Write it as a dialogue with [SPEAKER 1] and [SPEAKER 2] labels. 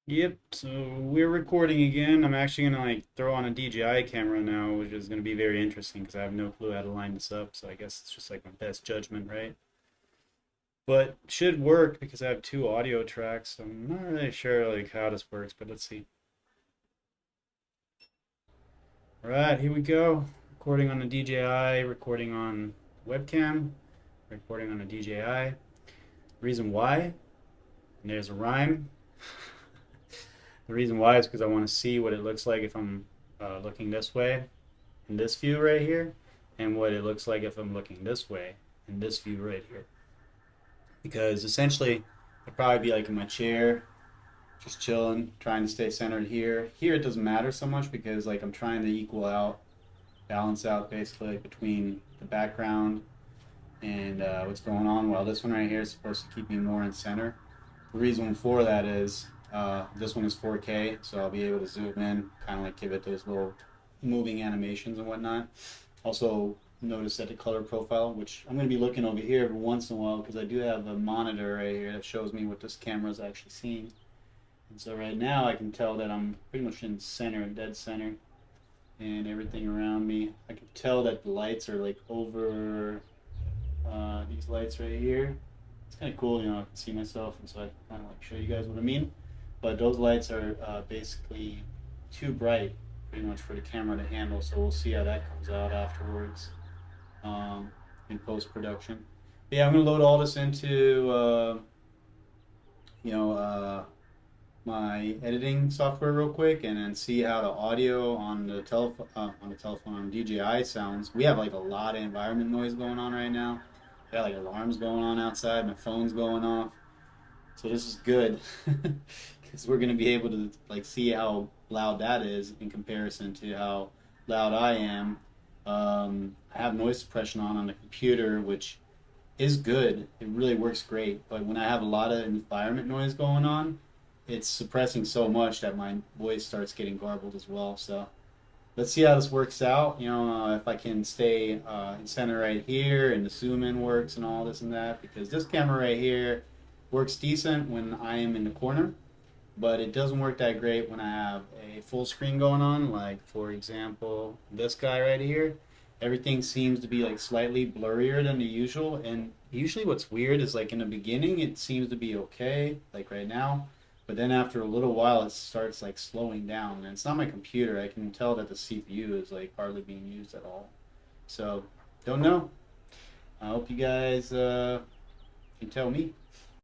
[SPEAKER 1] Yep, so we're recording again. I'm actually gonna like throw on a DJI camera now, which is gonna be very interesting because I have no clue how to line this up. So I guess it's just like my best judgment, right? But should work because I have two audio tracks. So I'm not really sure like how this works, but let's see. All right, here we go. Recording on the DJI, recording on webcam, recording on a DJI. Reason why? And there's a rhyme. The reason why is because I want to see what it looks like if I'm looking this way in this view right here, and what it looks like if I'm looking this way in this view right here. Because essentially, I'd probably be like in my chair, just chilling, trying to stay centered here. Here it doesn't matter so much because like I'm trying to equal out, balance out basically between the background and what's going on. While this one right here is supposed to keep me more in center. The reason for that is this one is 4K, so I'll be able to zoom in, kind of like give it those little moving animations and whatnot. Also, notice that the color profile, which I'm going to be looking over here every once in a while because I do have a monitor right here that shows me what this camera is actually seeing. And so right now I can tell that I'm pretty much in center, dead center, and everything around me. I can tell that the lights are like over these lights right here. It's kind of cool, I can see myself, and so I can kind of like show you guys what I mean. But those lights are basically too bright, pretty much for the camera to handle. So we'll see how that comes out afterwards in post production. Yeah, I'm gonna load all this into you know my editing software real quick, and then see how the audio on the telephone on DJI sounds. We have like a lot of environment noise going on right now. I got like alarms going on outside. My phone's going off. So this is good because we're going to be able to like see how loud that is in comparison to how loud I am. I have noise suppression on the computer, which is good. It really works great. But when I have a lot of environment noise going on, it's suppressing so much that my voice starts getting garbled as well. So let's see how this works out. If I can stay in center right here and the zoom in works and all this and that, because this camera right here works decent when I am in the corner, but it doesn't work that great when I have a full screen going on. Like for example, this guy right here, everything seems to be like slightly blurrier than the usual. And usually, what's weird is like in the beginning, it seems to be okay, like right now. But then after a little while, it starts like slowing down. And it's not my computer. I can tell that the CPU is like hardly being used at all. So, don't know. I hope you guys can tell me.